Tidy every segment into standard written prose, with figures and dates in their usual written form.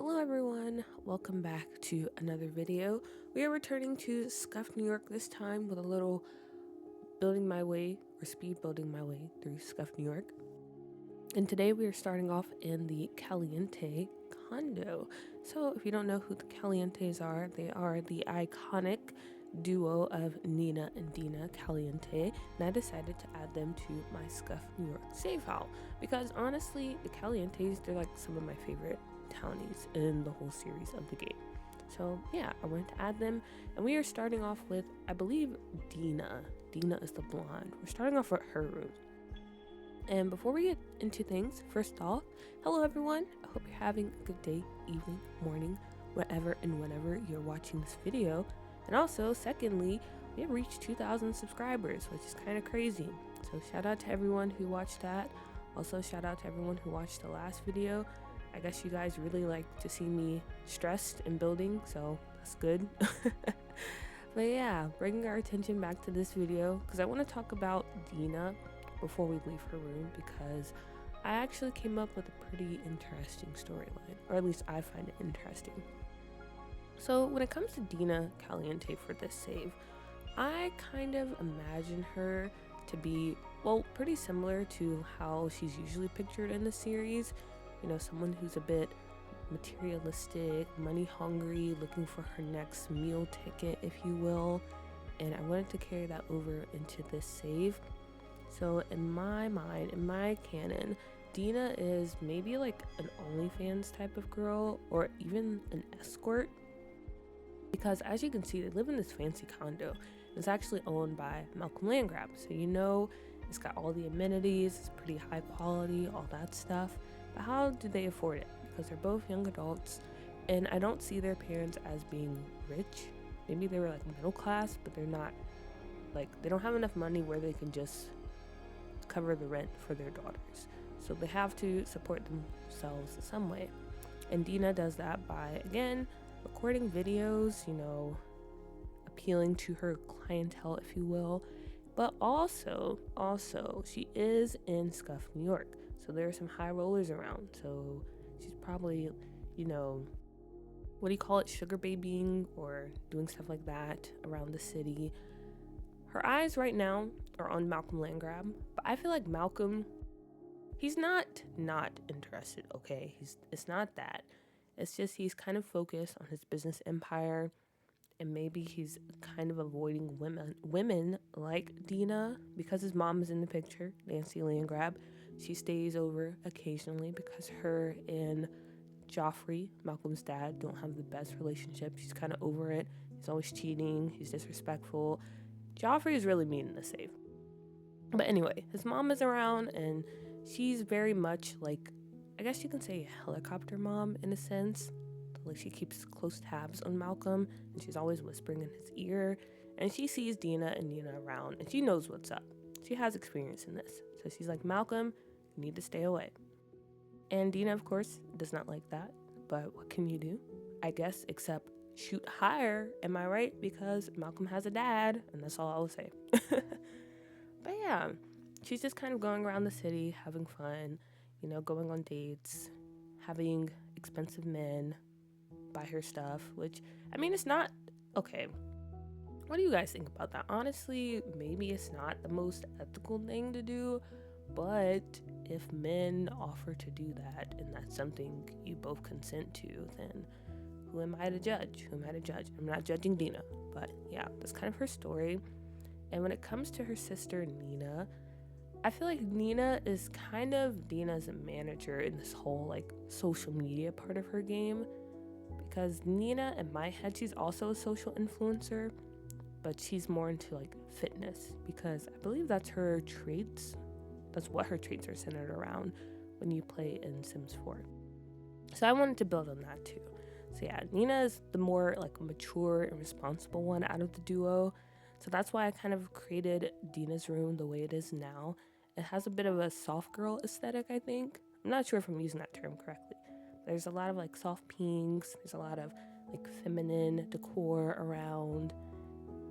Hello everyone, welcome back to another video. We are returning to Scuff, New York, this time with a little speed building my way through Scuff, New York. And today we are starting off in the Caliente condo. So if you don't know who the Calientes are, they are the iconic duo of Nina and Dina Caliente, and I decided to add them to my Scuff, New York save file because honestly, the Calientes, they're like some of my favorite townies in the whole series of the game. So yeah, I wanted to add them, and we are starting off with, I believe, Dina. Dina is the blonde. We're starting off with her room. And before we get into things, first off, hello everyone. I hope you're having a good day, evening, morning, wherever and whenever you're watching this video. And also, secondly, we have reached 2,000 subscribers, which is kind of crazy. So shout out to everyone who watched that. Also, shout out to everyone who watched the last video. I guess you guys really like to see me stressed and building, so that's good. But yeah, bringing our attention back to this video, because I want to talk about Dina before we leave her room, because I actually came up with a pretty interesting storyline, or at least I find it interesting. So when it comes to Dina Caliente for this save, I kind of imagine her to be, well, pretty similar to how she's usually pictured in the series. You know, someone who's a bit materialistic, money hungry, looking for her next meal ticket, if you will. And I wanted to carry that over into this save. So in my mind, in my canon, Dina is maybe like an OnlyFans type of girl, or even an escort. Because as you can see, they live in this fancy condo. It's actually owned by Malcolm Landgraab. So you know, it's got all the amenities, it's pretty high quality, all that stuff. But how do they afford it? Because they're both young adults, and I don't see their parents as being rich. Maybe they were like middle class, but they're not, like, they don't have enough money where they can just cover the rent for their daughters. So they have to support themselves in some way. And Dina does that by, again, recording videos, you know, appealing to her clientele, if you will. But also, she is in Scuff, New York. So there are some high rollers around. So she's probably, you know, what do you call it? Sugar babying or doing stuff like that around the city. Her eyes right now are on Malcolm Landgraab. But I feel like Malcolm, he's not interested, okay? It's not that. It's just he's kind of focused on his business empire. And maybe he's kind of avoiding women like Dina because his mom is in the picture, Nancy Landgraab. She stays over occasionally because her and Joffrey, Malcolm's dad, don't have the best relationship. She's kind of over it. He's always cheating. He's disrespectful. Joffrey is really mean in the save. But anyway, his mom is around, and she's very much like, I guess you can say, a helicopter mom in a sense. Like, she keeps close tabs on Malcolm, and she's always whispering in his ear. And she sees Dina and Nina around, and she knows what's up. She has experience in this. So she's like, Malcolm, you need to stay away. And Dina, of course, does not like that. But what can you do? I guess, except shoot higher, am I right? Because Malcolm has a dad, and that's all I'll say. But yeah, she's just kind of going around the city, having fun, you know, going on dates, having expensive men buy her stuff, which, I mean, it's not, okay, what do you guys think about that? Honestly, maybe it's not the most ethical thing to do, but if men offer to do that, and that's something you both consent to, then who am I to judge? I'm not judging Dina, but yeah, that's kind of her story. And when it comes to her sister, Nina, I feel like Nina is kind of Dina's manager in this whole, like, social media part of her game. Because Nina, in my head, she's also a social influencer, but she's more into like fitness, because I believe that's her traits. That's what her traits are centered around when you play in Sims 4. So I wanted to build on that too. So yeah, Nina is the more like mature and responsible one out of the duo. So that's why I kind of created Dina's room the way it is now. It has a bit of a soft girl aesthetic, I think. I'm not sure if I'm using that term correctly. There's a lot of like soft pinks, there's a lot of like feminine decor around,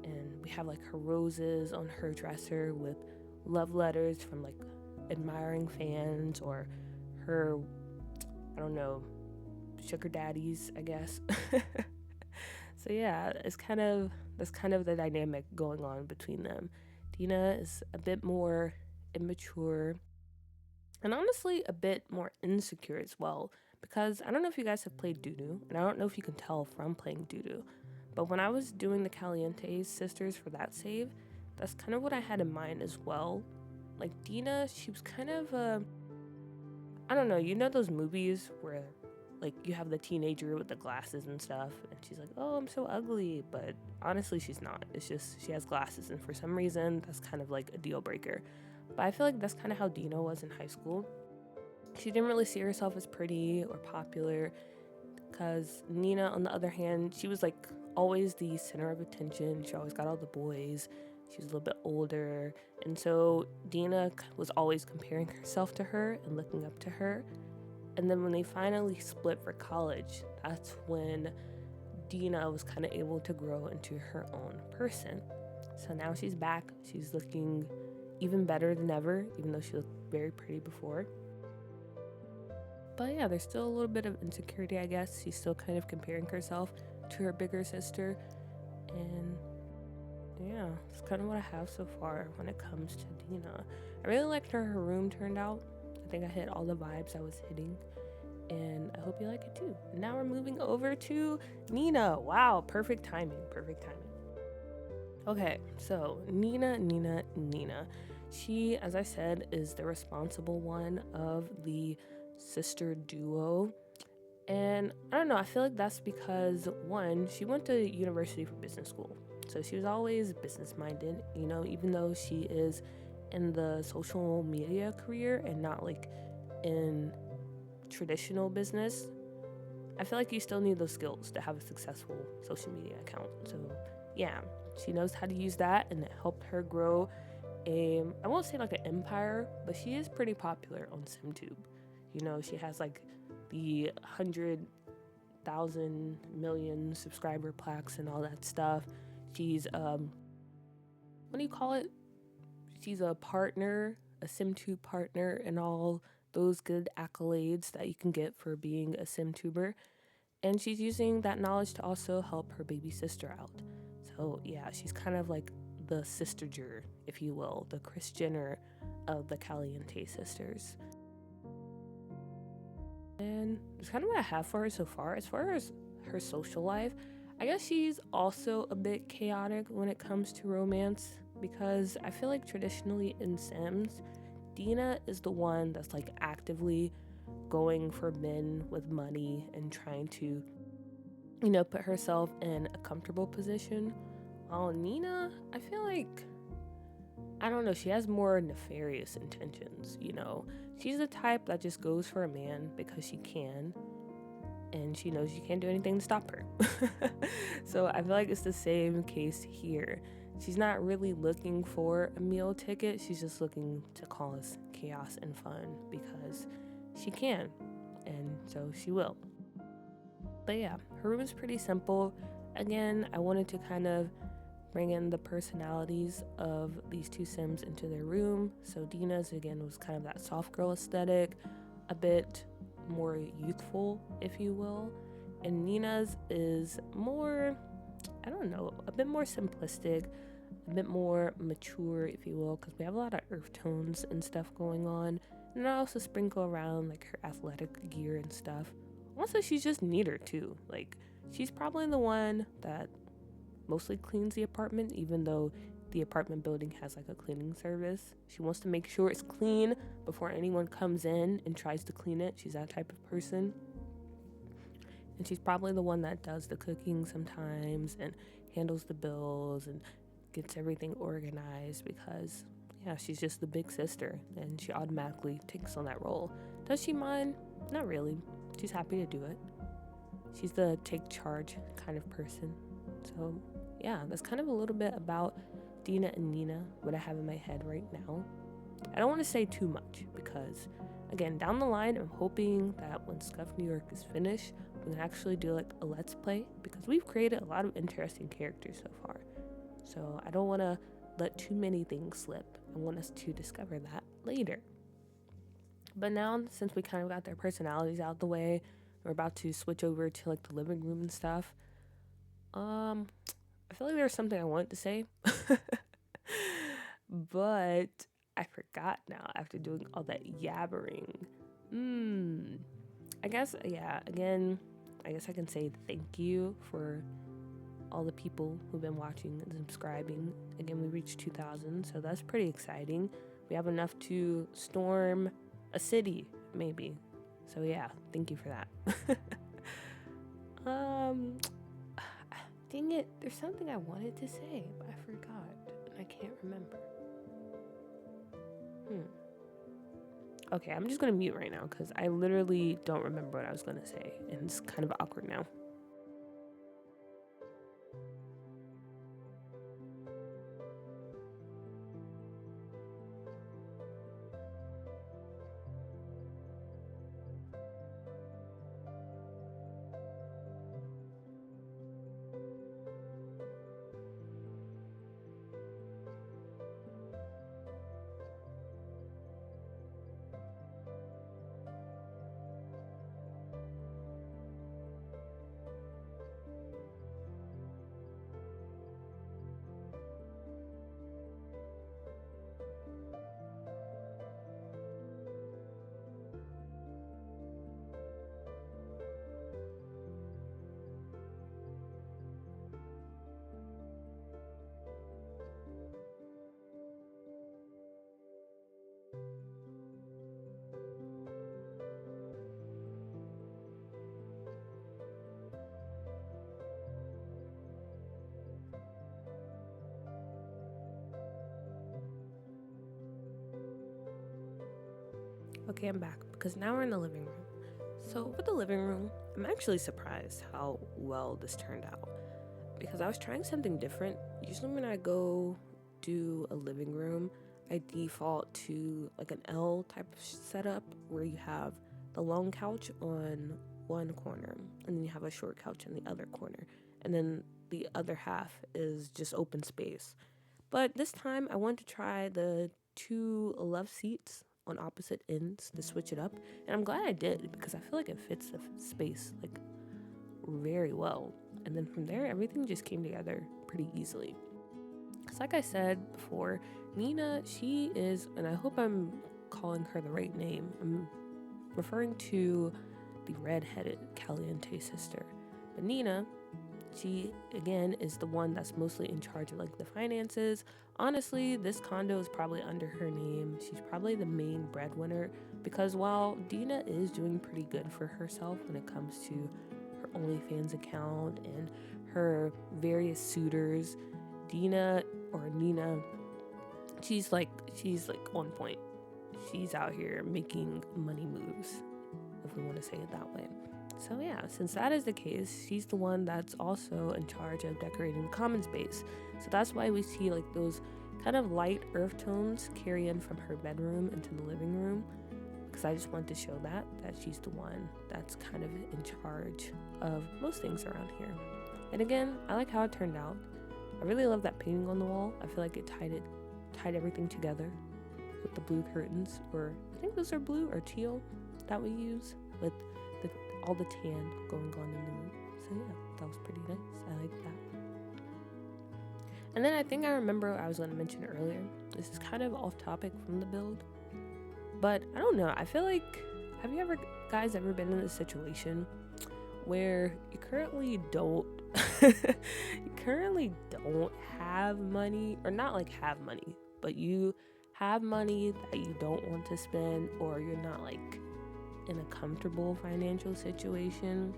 and we have like her roses on her dresser with love letters from like admiring fans, or her, I don't know, sugar daddies, I guess. So yeah, that's kind of the dynamic going on between them. Dina is a bit more immature and honestly a bit more insecure as well, because I don't know if you guys have played Doo, and I don't know if you can tell from playing Doo, but when I was doing the Caliente sisters for that save, that's kind of what I had in mind as well. Like Dina, she was kind of I don't know, you know those movies where like you have the teenager with the glasses and stuff and she's like, "Oh, I'm so ugly," but honestly she's not. It's just she has glasses and for some reason that's kind of like a deal breaker. But I feel like that's kind of how Dina was in high school. She didn't really see herself as pretty or popular, because Nina, on the other hand, she was like always the center of attention. She always got all the boys. She was a little bit older. And so Dina was always comparing herself to her and looking up to her. And then when they finally split for college, that's when Dina was kind of able to grow into her own person. So now she's back. She's looking even better than ever, even though she looked very pretty before. But yeah, there's still a little bit of insecurity, I guess. She's still kind of comparing herself to her bigger sister. And yeah, it's kind of what I have so far when it comes to Dina. I really liked how her room turned out. I think I hit all the vibes I was hitting. And I hope you like it too. Now we're moving over to Nina. Wow, perfect timing. Okay, so Nina. She, as I said, is the responsible one of the sister duo. And I don't know, I feel like that's because, one, she went to university for business school. So she was always business minded, even though she is in the social media career and not like in traditional business. I feel like you still need those skills to have a successful social media account. So yeah, she knows how to use that, and it helped her grow I won't say like an empire, but she is pretty popular on SimTube. She has like the 100,000 million subscriber plaques and all that stuff. She's what do you call it? She's a partner, a SimTube partner, and all those good accolades that you can get for being a SimTuber. And she's using that knowledge to also help her baby sister out. So yeah, she's kind of like the sisterger, if you will, the Kris Jenner of the Caliente sisters. And that's kind of what I have for her so far. As far as her social life, I guess she's also a bit chaotic when it comes to romance, because I feel like traditionally in Sims, Dina is the one that's like actively going for men with money and trying to, put herself in a comfortable position. While Nina, I feel like, I don't know, she has more nefarious intentions, She's the type that just goes for a man because she can, and she knows you can't do anything to stop her. So I feel like it's the same case here. She's not really looking for a meal ticket. She's just looking to cause chaos and fun because she can, and so she will. But yeah, her room is pretty simple. Again, I wanted to kind of bring in the personalities of these two Sims into their room. So Dina's, again, was kind of that soft girl aesthetic, a bit more youthful, if you will. And Nina's is more, I don't know, a bit more simplistic, a bit more mature, if you will, because we have a lot of earth tones and stuff going on. And I also sprinkle around like her athletic gear and stuff. Also, she's just neater too. Like, she's probably the one that mostly cleans the apartment, even though the apartment building has like a cleaning service. She wants to make sure it's clean before anyone comes in and tries to clean it. She's that type of person. And she's probably the one that does the cooking sometimes and handles the bills and gets everything organized, because yeah, she's just the big sister and she automatically takes on that role. Does she mind? Not really. She's happy to do it. She's the take charge kind of person. So yeah, that's kind of a little bit about Dina and Nina, what I have in my head right now. I don't want to say too much because, again, down the line, I'm hoping that when Scuff New York is finished, we can actually do like a let's play, because we've created a lot of interesting characters so far. So I don't want to let too many things slip. I want us to discover that later. But now, since we kind of got their personalities out the way, we're about to switch over to like the living room and stuff. I feel like there's something I wanted to say, but I forgot now after doing all that yabbering. I guess, yeah, again, I guess I can say thank you for all the people who've been watching and subscribing. Again, we reached 2,000, so that's pretty exciting. We have enough to storm a city, maybe. So yeah, thank you for that. Dang it, there's something I wanted to say, but I forgot, and I can't remember. Okay, I'm just gonna mute right now, because I literally don't remember what I was gonna say, and it's kind of awkward now. Okay, I'm back because now we're in the living room. So with the living room, I'm actually surprised how well this turned out because I was trying something different. Usually when I go do a living room, I default to like an L type of setup where you have the long couch on one corner and then you have a short couch on the other corner, and then the other half is just open space. But this time I wanted to try the 2 love seats on opposite ends to switch it up, and I'm glad I did because I feel like it fits the space like very well. And then from there, everything just came together pretty easily. Because like I said before, Nina, she is, and I hope I'm calling her the right name, I'm referring to the red-headed Caliente sister. But Nina, she, again, is the one that's mostly in charge of like the finances. Honestly, this condo is probably under her name. She's probably the main breadwinner because while Dina is doing pretty good for herself when it comes to her OnlyFans account and her various suitors, Dina or Nina, she's like on point. She's out here making money moves, if we want to say it that way. So yeah, since that is the case, she's the one that's also in charge of decorating the common space. So that's why we see like those kind of light earth tones carry in from her bedroom into the living room, because I just want to show that she's the one that's kind of in charge of most things around here. And again, I like how it turned out. I really love that painting on the wall. I feel like it tied everything together with the blue curtains, or I think those are blue or teal that we use with all the tan going on in the room. So yeah, that was pretty nice. I like that. And then I think I remember I was going to mention earlier, this is kind of off topic from the build, but I don't know, I feel like, have you guys ever been in a situation where you currently don't have money, or not like have money, but you have money that you don't want to spend, or you're not like in a comfortable financial situation,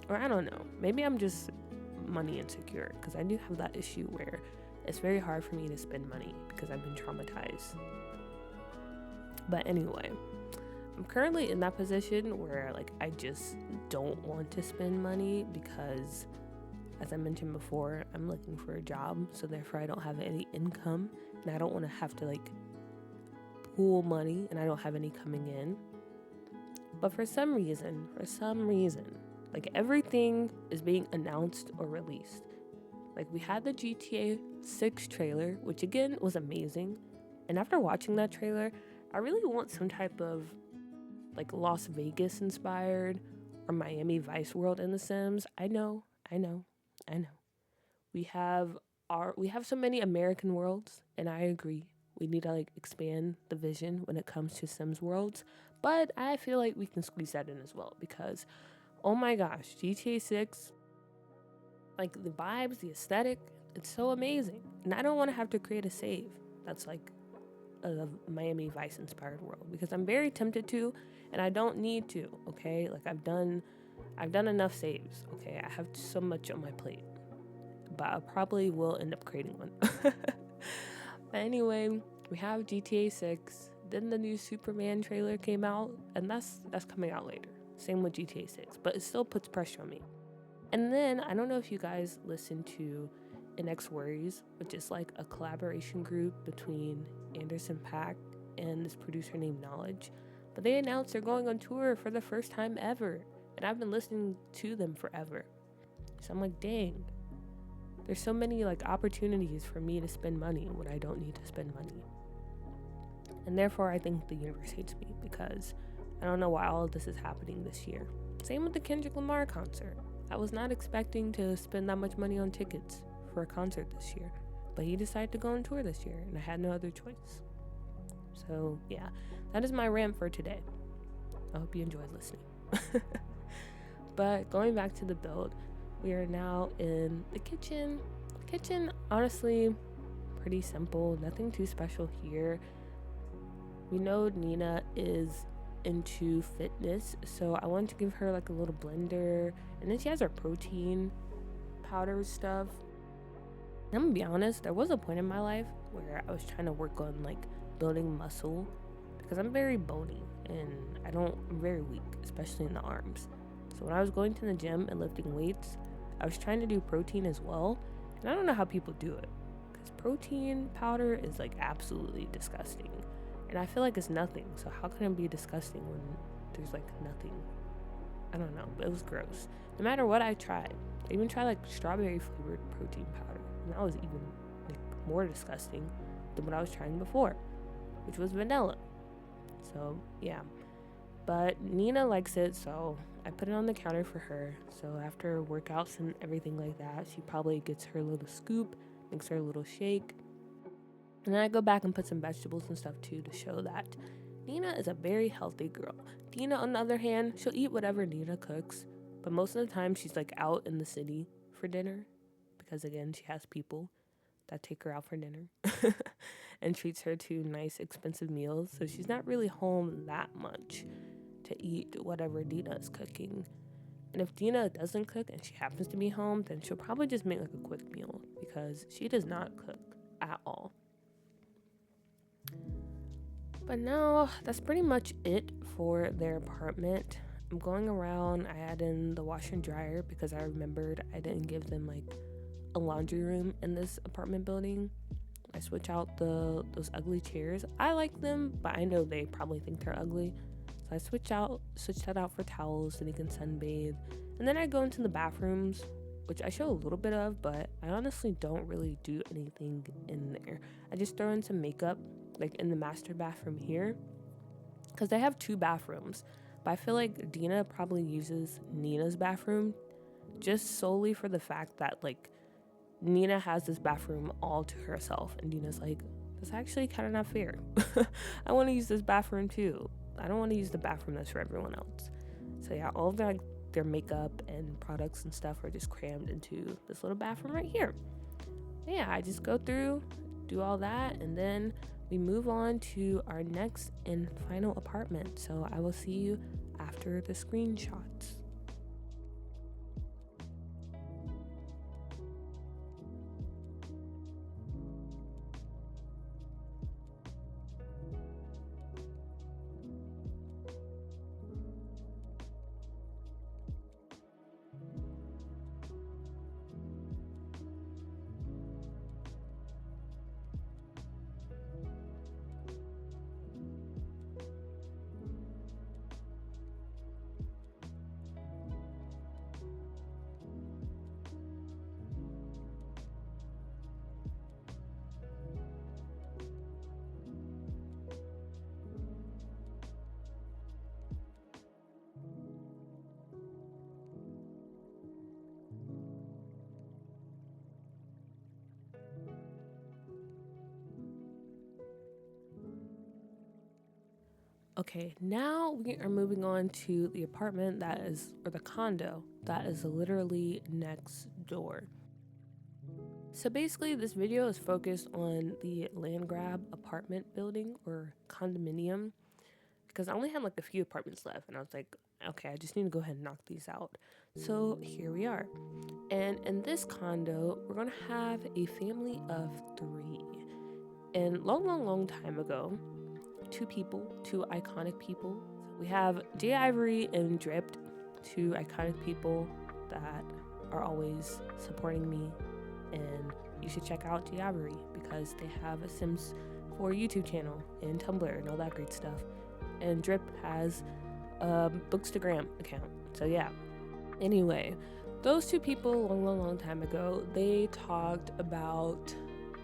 or I don't know, maybe I'm just money insecure, because I do have that issue where it's very hard for me to spend money because I've been traumatized. But anyway, I'm currently in that position where like I just don't want to spend money because, as I mentioned before, I'm looking for a job, so therefore I don't have any income, and I don't want to have to like pool money, and I don't have any coming in. But for some reason, like everything is being announced or released. Like we had the GTA 6 trailer, which again was amazing. And after watching that trailer, I really want some type of like Las Vegas inspired our Miami Vice world in The Sims. I know, I know, I know. We have we have so many American worlds, and I agree. We need to like expand the vision when it comes to Sims worlds, but I feel like we can squeeze that in as well because oh my gosh, GTA 6, like the vibes, the aesthetic, it's so amazing. And I don't want to have to create a save that's like a Miami Vice inspired world because I'm very tempted to and I don't need to, okay? Like I've done enough saves, okay? I have so much on my plate. But I probably will end up creating one. But anyway, we have GTA 6. Then the new Superman trailer came out, and that's coming out later. Same with GTA 6, but it still puts pressure on me. And then I don't know if you guys listen to NX Worries, which is like a collaboration group between Anderson .Paak and this producer named Knowledge. But they announced they're going on tour for the first time ever, and I've been listening to them forever. So I'm like, dang. There's so many like opportunities for me to spend money when I don't need to spend money. And therefore I think the universe hates me because I don't know why all of this is happening this year. Same with the Kendrick Lamar concert. I was not expecting to spend that much money on tickets for a concert this year, but he decided to go on tour this year and I had no other choice. So yeah, that is my rant for today. I hope you enjoyed listening. But going back to the build, we are now in the kitchen. Kitchen, honestly, pretty simple. Nothing too special here. We know Nina is into fitness, so I wanted to give her like a little blender. And then she has her protein powder stuff. And I'm gonna be honest, there was a point in my life where I was trying to work on like building muscle because I'm very bony and I'm very weak, especially in the arms. So when I was going to the gym and lifting weights, I was trying to do protein as well, and I don't know how people do it, because protein powder is like absolutely disgusting, and I feel like it's nothing, so how can it be disgusting when there's like nothing? I don't know, but it was gross. No matter what I tried, I even tried like strawberry flavored protein powder, and that was even like more disgusting than what I was trying before, which was vanilla. So yeah, but Nina likes it, so I put it on the counter for her. So after workouts and everything like that, she probably gets her little scoop, makes her little shake. And then I go back and put some vegetables and stuff too to show that Nina is a very healthy girl. Dina, on the other hand, she'll eat whatever Nina cooks, but most of the time she's like out in the city for dinner because again, she has people that take her out for dinner and treats her to nice expensive meals. So she's not really home that much to eat whatever Dina is cooking. And if Dina doesn't cook and she happens to be home, then she'll probably just make like a quick meal because she does not cook at all. But now that's pretty much it for their apartment. I'm going around. I add in the washer and dryer because I remembered I didn't give them like a laundry room in this apartment building. I switch out those ugly chairs. I like them, but I know they probably think they're ugly. So I switch that out for towels so they can sunbathe. And then I go into the bathrooms, which I show a little bit of, but I honestly don't really do anything in there. I just throw in some makeup, like in the master bathroom here, because they have 2 bathrooms. But I feel like Dina probably uses Nina's bathroom just solely for the fact that like Nina has this bathroom all to herself, and Dina's like, that's actually kind of not fair. I want to use this bathroom too. I don't want to use the bathroom that's for everyone else. So yeah, all of their makeup and products and stuff are just crammed into this little bathroom right here. Yeah, I just go through, do all that, and then we move on to our next and final apartment. So I will see you after the screenshots. Okay, now we are moving on to the apartment that is, or the condo that is literally next door. So basically, this video is focused on the Landgraab apartment building or condominium because I only had like a few apartments left, and I was like, okay, I just need to go ahead and knock these out. So here we are. And in this condo, we're gonna have a family of 3. And long time ago, 2 iconic people. We have Jay Ivory and Dripped, 2 iconic people that are always supporting me, and you should check out Jay Ivory because they have a Sims 4 YouTube channel and Tumblr and all that great stuff. And Drip has a Bookstagram account. So yeah. Anyway, those 2 people long time ago, they talked about,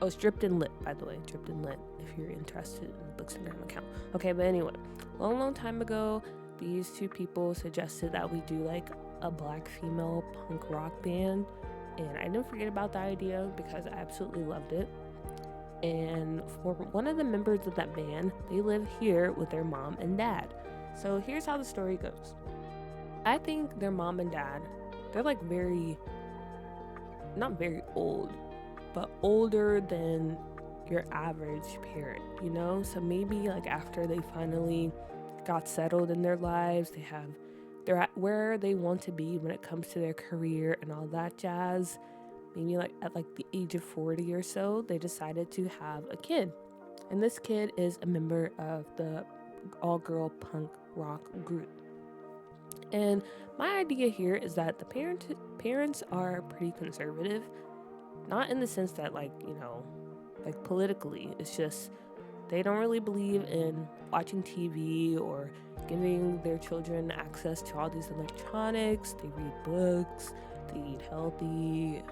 oh, it's Dripped and Lit, by the way, Dripped and Lit, if you're interested in the Bookstagram account. Okay, but anyway, long time ago, these 2 people suggested that we do like a black female punk rock band, and I didn't forget about the idea because I absolutely loved it. And for one of the members of that band, they live here with their mom and dad. So here's how the story goes. I think their mom and dad, they're like not very old, but older than your average parent, you know? So maybe like after they finally got settled in their lives, they're at where they want to be when it comes to their career and all that jazz. Maybe like at like the age of 40 or so, they decided to have a kid. And this kid is a member of the all-girl punk rock group. And my idea here is that the parents are pretty conservative, not in the sense that like, you know, like politically, it's just they don't really believe in watching TV or giving their children access to all these electronics. They read books, they eat healthy,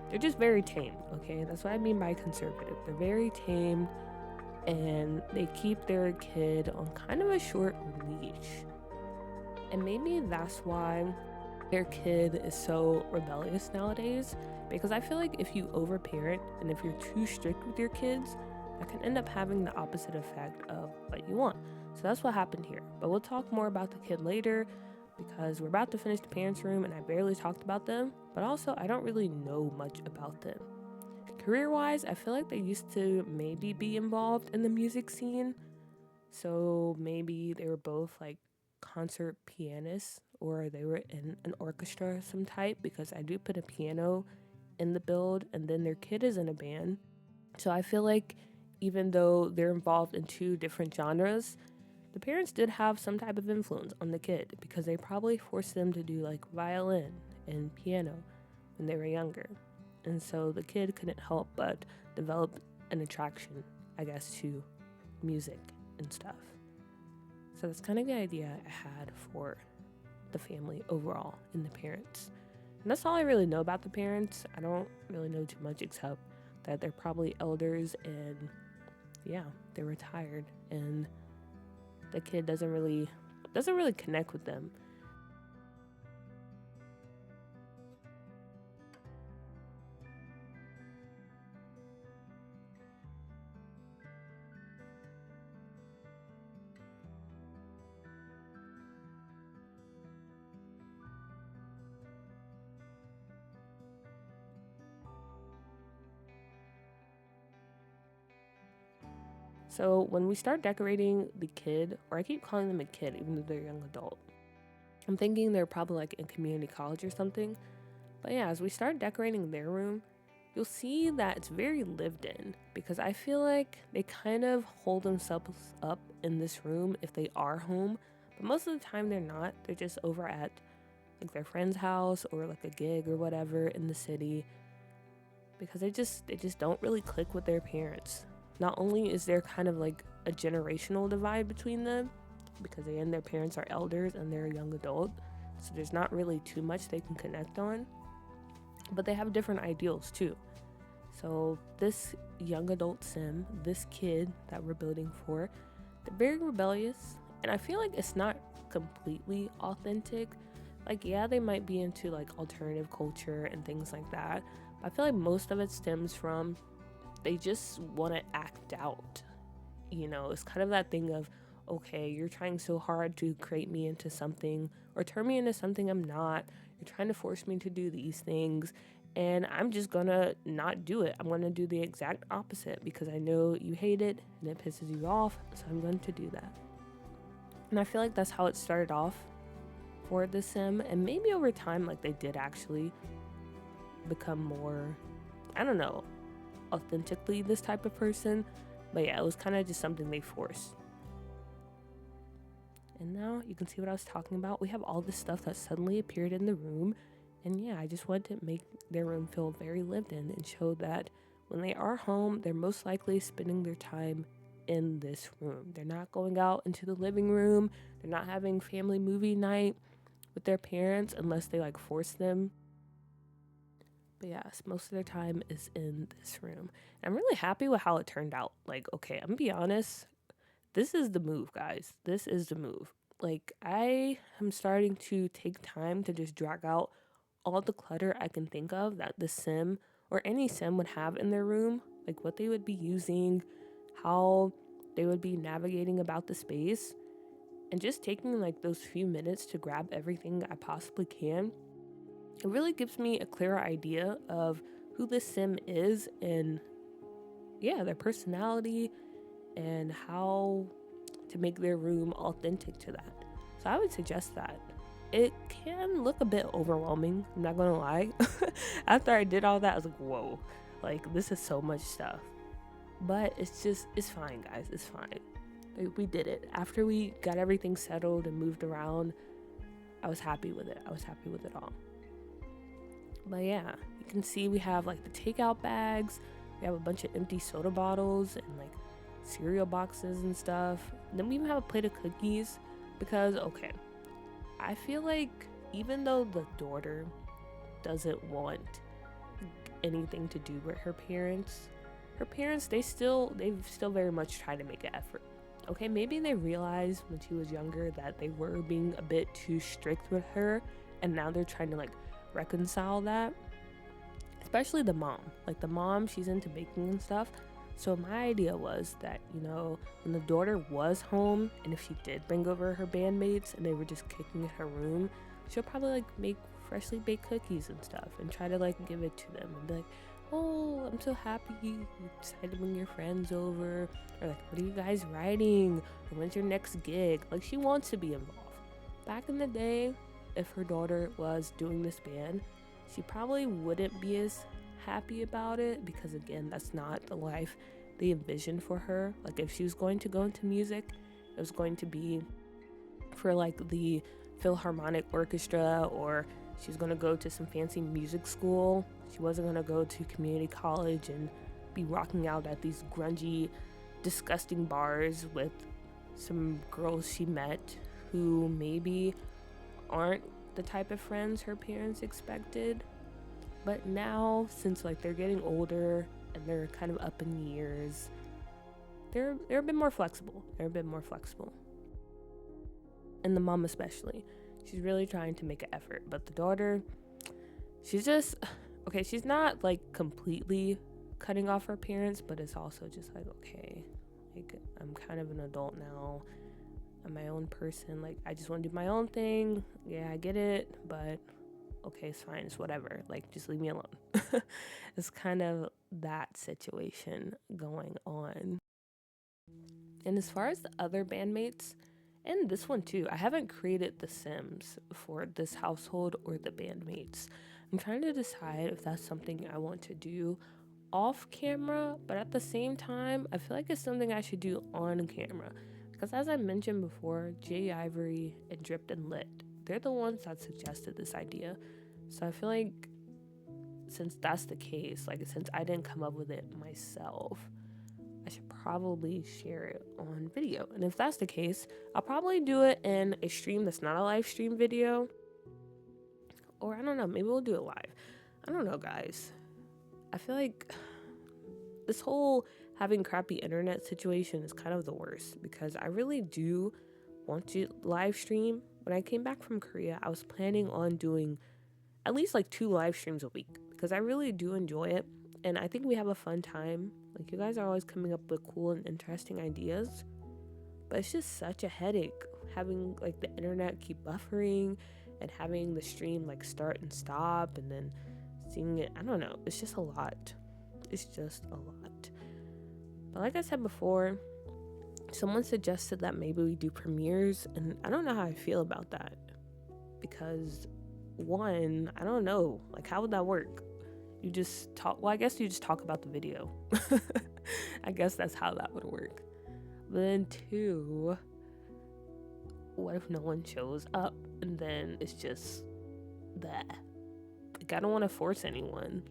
they're just very tame, okay? That's what I mean by conservative. They're very tame, and they keep their kid on kind of a short leash. And maybe that's why their kid is so rebellious nowadays, because I feel like if you overparent and if you're too strict with your kids, that can end up having the opposite effect of what you want. So that's what happened here. But we'll talk more about the kid later because we're about to finish the parents' room and I barely talked about them, but also I don't really know much about them. Career-wise, I feel like they used to maybe be involved in the music scene. So maybe they were both like concert pianists or they were in an orchestra of some type, because I do put a piano in the build, and then their kid is in a band. So I feel like even though they're involved in 2 different genres, the parents did have some type of influence on the kid because they probably forced them to do like violin and piano when they were younger. And so the kid couldn't help but develop an attraction, I guess, to music and stuff. So that's kind of the idea I had for the family overall and the parents. And that's all I really know about the parents. I don't really know too much except that they're probably elders and yeah, they're retired and the kid doesn't really connect with them. So when we start decorating the kid, or I keep calling them a kid even though they're a young adult, I'm thinking they're probably like in community college or something. But yeah, as we start decorating their room, you'll see that it's very lived in, because I feel like they kind of hold themselves up in this room if they are home, but most of the time they're not. They're just over at like their friend's house or like a gig or whatever in the city, because they just don't really click with their parents. Not only is there kind of like a generational divide between them, because they and their parents are elders and they're a young adult, so there's not really too much they can connect on, but they have different ideals too. So this young adult sim, this kid that we're building for, they're very rebellious, and I feel like it's not completely authentic. Like, yeah, they might be into like alternative culture and things like that, but I feel like most of it stems from they just want to act out. You know, it's kind of that thing of, okay, you're trying so hard to create me into something or turn me into something I'm not. You're trying to force me to do these things, and I'm just gonna not do it. I'm gonna do the exact opposite because I know you hate it and it pisses you off, so I'm going to do that. And I feel like that's how it started off for the sim, and maybe over time, like, they did actually become more, I don't know, authentically this type of person. But yeah, it was kind of just something they forced. And now you can see what I was talking about. We have all this stuff that suddenly appeared in the room. And yeah, I just wanted to make their room feel very lived in and show that when they are home, they're most likely spending their time in this room. They're not going out into the living room. They're not having family movie night with their parents unless they like force them. But yes, most of their time is in this room. And I'm really happy with how it turned out. Like, okay, I'm gonna be honest. This is the move, guys. This is the move. Like, I am starting to take time to just drag out all the clutter I can think of that the sim or any sim would have in their room. Like, what they would be using, how they would be navigating about the space. And just taking like those few minutes to grab everything I possibly can, it really gives me a clearer idea of who this sim is and yeah, their personality and how to make their room authentic to that. So I would suggest that. It can look a bit overwhelming, I'm not gonna lie. After I did all that, I was like, whoa, like this is so much stuff. But it's fine, guys, it's fine. Like, we did it. After we got everything settled and moved around, I was happy with it. I was happy with it all. But yeah, you can see we have like the takeout bags. We have a bunch of empty soda bottles and like cereal boxes and stuff. And then we even have a plate of cookies because, okay, I feel like even though the daughter doesn't want anything to do with her parents, they've still very much tried to make an effort. Okay, maybe they realized when she was younger that they were being a bit too strict with her, and now they're trying to like reconcile that. Especially the mom. Like the mom, she's into baking and stuff. So my idea was that, you know, when the daughter was home and if she did bring over her bandmates and they were just kicking in her room, she'll probably like make freshly baked cookies and stuff and try to like give it to them and be like, oh, I'm so happy you decided to bring your friends over, or like, what are you guys writing, or when's your next gig? Like, she wants to be involved. Back in the day, if her daughter was doing this band, she probably wouldn't be as happy about it because, again, that's not the life they envisioned for her. Like, if she was going to go into music, it was going to be for like the Philharmonic Orchestra, or she was going to go to some fancy music school. She wasn't going to go to community college and be rocking out at these grungy, disgusting bars with some girls she met who maybe aren't the type of friends her parents expected. But now, since like they're getting older and they're kind of up in years, they're a bit more flexible. And the mom especially. She's really trying to make an effort. But the daughter, she's just, okay, she's not like completely cutting off her parents, but it's also just like, okay, like I'm kind of an adult now. I'm my own person. Like, I just want to do my own thing. Yeah, I get it, but okay, it's fine. It's whatever. Like, just leave me alone. It's kind of that situation going on. And as far as the other bandmates, and this one too, I haven't created the Sims for this household or the bandmates. I'm trying to decide if that's something I want to do off camera, but at the same time, I feel like it's something I should do on camera. Because as I mentioned before, Jay Ivory and Dripped and Lit, they're the ones that suggested this idea. So I feel like since that's the case, like since I didn't come up with it myself, I should probably share it on video. And if that's the case, I'll probably do it in a stream that's not a live stream video. Or I don't know, maybe we'll do it live. I don't know, guys. I feel like this whole having crappy internet situation is kind of the worst because I really do want to live stream. When I came back from Korea, I was planning on doing at least like 2 live streams a week because I really do enjoy it. And I think we have a fun time. Like, you guys are always coming up with cool and interesting ideas. But it's just such a headache having like the internet keep buffering and having the stream like start and stop and then seeing it. I don't know. It's just a lot. It's just a lot. But like I said before, someone suggested that maybe we do premieres, and I don't know how I feel about that. Because one, I don't know, like how would that work? You just talk, well, I guess you just talk about the video. I guess that's how that would work. But then two, what if no one shows up and then it's just that? Like, I don't want to force anyone.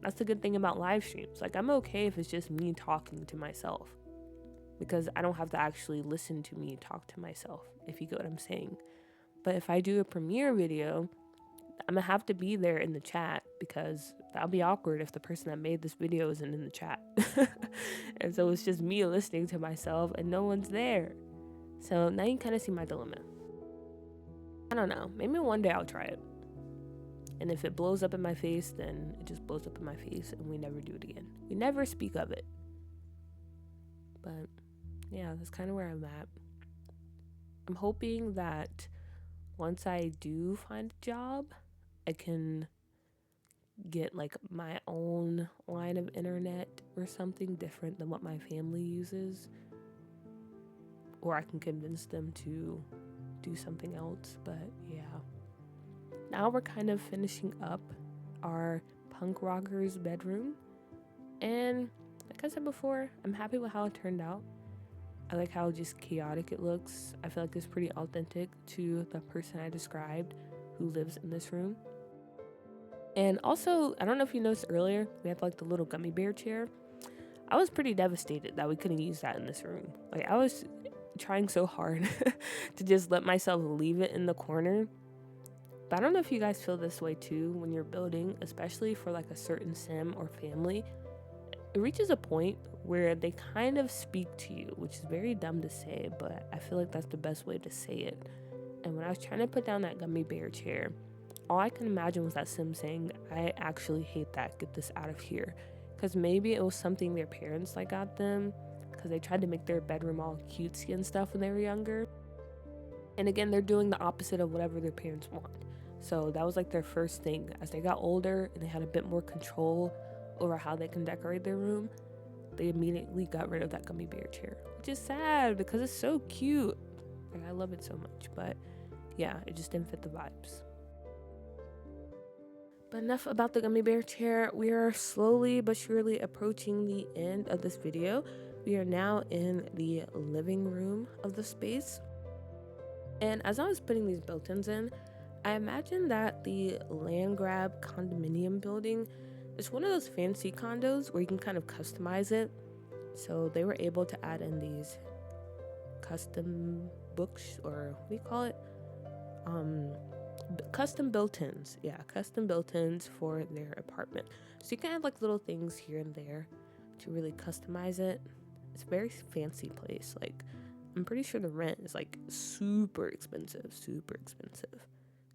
That's the good thing about live streams. Like, I'm okay if it's just me talking to myself, because I don't have to actually listen to me talk to myself, if you get what I'm saying. But if I do a premiere video, I'm gonna have to be there in the chat, because that'll be awkward if the person that made this video isn't in the chat. And so it's just me listening to myself and no one's there. So now you kind of see my dilemma. I don't know, maybe one day I'll try it. And if it blows up in my face, then it just blows up in my face and we never do it again. We never speak of it. But yeah, that's kind of where I'm at. I'm hoping that once I do find a job, I can get like my own line of internet or something different than what my family uses. Or I can convince them to do something else. But yeah. Now we're kind of finishing up our punk rocker's bedroom. And like I said before, I'm happy with how it turned out. I like how just chaotic it looks. I feel like it's pretty authentic to the person I described who lives in this room. And also, I don't know if you noticed earlier, we had like the little gummy bear chair. I was pretty devastated that we couldn't use that in this room. Like, I was trying so hard to just let myself leave it in the corner. But I don't know if you guys feel this way too when you're building, especially for like a certain sim or family. It reaches a point where they kind of speak to you, which is very dumb to say, but I feel like that's the best way to say it. And when I was trying to put down that gummy bear chair, all I can imagine was that sim saying, "I actually hate that, get this out of here." Because maybe it was something their parents like got them, because they tried to make their bedroom all cutesy and stuff when they were younger. And again, they're doing the opposite of whatever their parents want. So that was like their first thing. As they got older and they had a bit more control over how they can decorate their room, they immediately got rid of that gummy bear chair, which is sad because it's so cute. Like, I love it so much, but yeah, it just didn't fit the vibes. But enough about the gummy bear chair. We are slowly but surely approaching the end of this video. We are now in the living room of the space. And as I was putting these built-ins in, I imagine that the Landgraab Condominium building is one of those fancy condos where you can kind of customize it. So they were able to add in these custom books, or what do you call it? Custom built-ins. Yeah, custom built-ins for their apartment. So you can add like little things here and there to really customize it. It's a very fancy place. Like, I'm pretty sure the rent is like super expensive.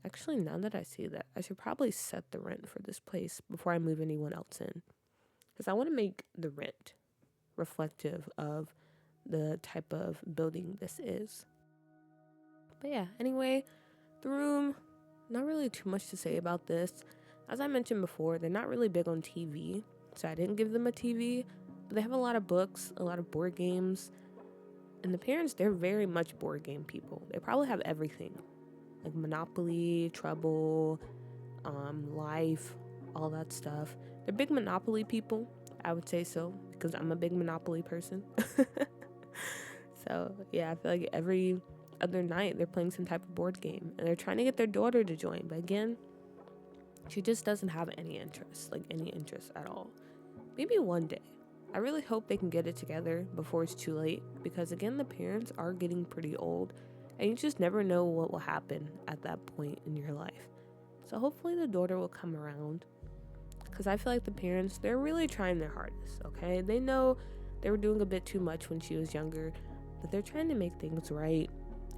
Actually, now that I see that, I should probably set the rent for this place before I move anyone else in, because I want to make the rent reflective of the type of building this is. But yeah, anyway, the room, not really too much to say about this. As I mentioned before, they're not really big on TV, so I didn't give them a TV, but they have a lot of books, a lot of board games, and the parents, they're very much board game people. They probably have everything. Like Monopoly, Trouble, Life, all that stuff. They're big Monopoly people, I would say so, because I'm a big Monopoly person. So yeah, I feel like every other night they're playing some type of board game, and they're trying to get their daughter to join, but again, she just doesn't have any interest at all. Maybe one day. I really hope they can get it together before it's too late, because again, the parents are getting pretty old. And you just never know what will happen at that point in your life. So hopefully the daughter will come around. Because I feel like the parents, they're really trying their hardest, okay? They know they were doing a bit too much when she was younger, but they're trying to make things right.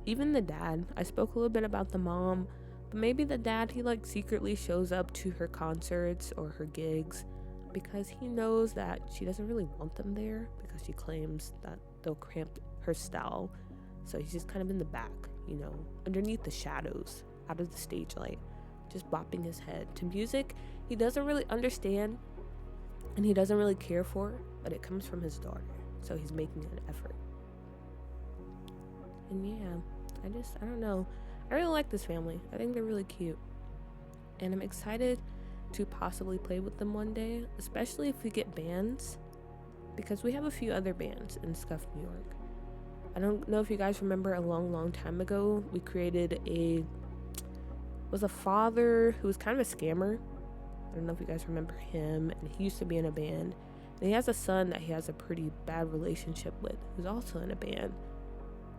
Even the dad, I spoke a little bit about the mom, but maybe the dad, he like secretly shows up to her concerts or her gigs because he knows that she doesn't really want them there, because she claims that they'll cramp her style. So he's just kind of in the back, you know, underneath the shadows, out of the stage light, just bopping his head to music he doesn't really understand and he doesn't really care for, but it comes from his daughter, so he's making an effort. And yeah, I don't know. I really like this family. I think they're really cute. And I'm excited to possibly play with them one day, especially if we get bands, because we have a few other bands in Scuff, New York. I don't know if you guys remember, a long time ago, we created a father who was kind of a scammer. I don't know if you guys remember him, and he used to be in a band. And he has a son that he has a pretty bad relationship with, who's also in a band.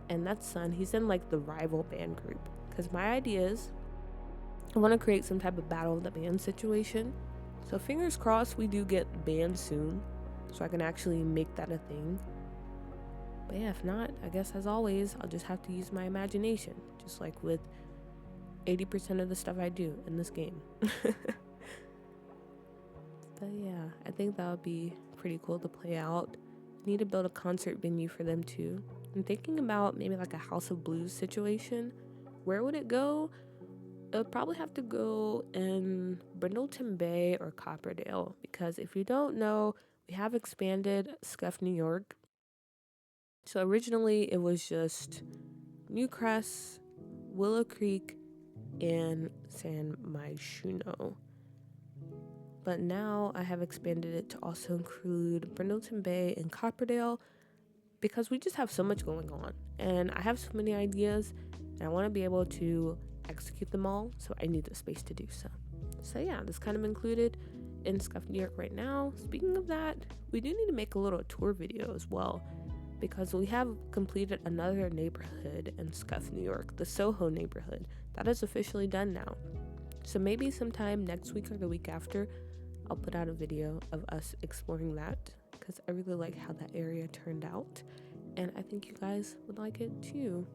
And that son, he's in like the rival band group. Because my idea is, I want to create some type of battle of the band situation. So fingers crossed we do get banned soon, so I can actually make that a thing. But yeah, if not, I guess as always, I'll just have to use my imagination, just like with 80% of the stuff I do in this game. But yeah, I think that would be pretty cool to play out. I need to build a concert venue for them too. I'm thinking about maybe like a House of Blues situation. Where would it go? It would probably have to go in Brindleton Bay or Copperdale, because if you don't know, we have expanded Scuff, New York. So originally it was just Newcrest, Willow Creek, and San Myshuno. But now I have expanded it to also include Brindleton Bay and Copperdale, because we just have so much going on and I have so many ideas and I want to be able to execute them all, so I need the space to do so. So yeah, this kind of included in Scuff, New York right now. Speaking of that, we do need to make a little tour video as well, because we have completed another neighborhood in Scuff, New York, the Soho neighborhood. That is officially done now. So maybe sometime next week or the week after, I'll put out a video of us exploring that, because I really like how that area turned out, and I think you guys would like it too.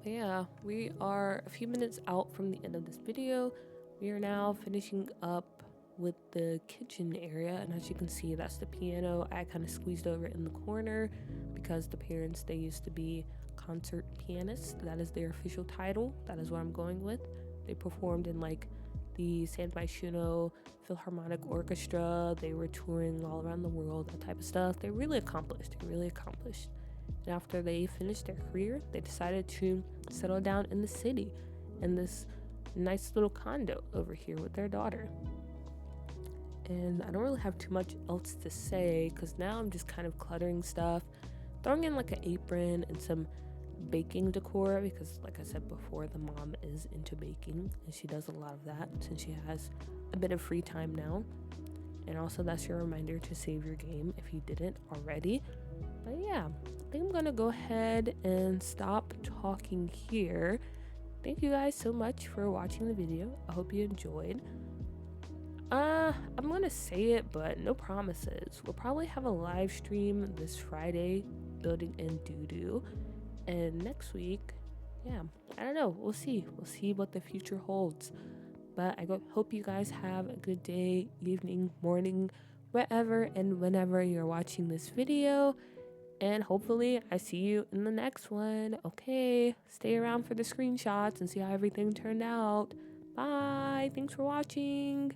But yeah, we are a few minutes out from the end of this video. We are now finishing up with the kitchen area, and as you can see, that's the piano I kind of squeezed over in the corner, because the parents, they used to be concert pianists. That is their official title. That is what I'm going with. They performed in like the San Myshuno Philharmonic Orchestra. They were touring all around the world, that type of stuff. They're really accomplished. And after they finished their career, they decided to settle down in the city, in this nice little condo over here with their daughter. And I don't really have too much else to say, because now I'm just kind of cluttering stuff, throwing in like an apron and some baking decor, because like I said before, the mom is into baking and she does a lot of that since she has a bit of free time now. And also, that's your reminder to save your game if you didn't already. But yeah, I think I'm gonna go ahead and stop talking here. Thank you guys so much for watching the video. I hope you enjoyed. I'm gonna say it, but no promises. We'll probably have a live stream this Friday, building in doo-doo. And next week, yeah, I don't know. We'll see what the future holds. But I hope you guys have a good day, evening, morning, wherever and whenever you're watching this video. And hopefully I see you in the next one. Okay, stay around for the screenshots and see how everything turned out. Bye. Thanks for watching.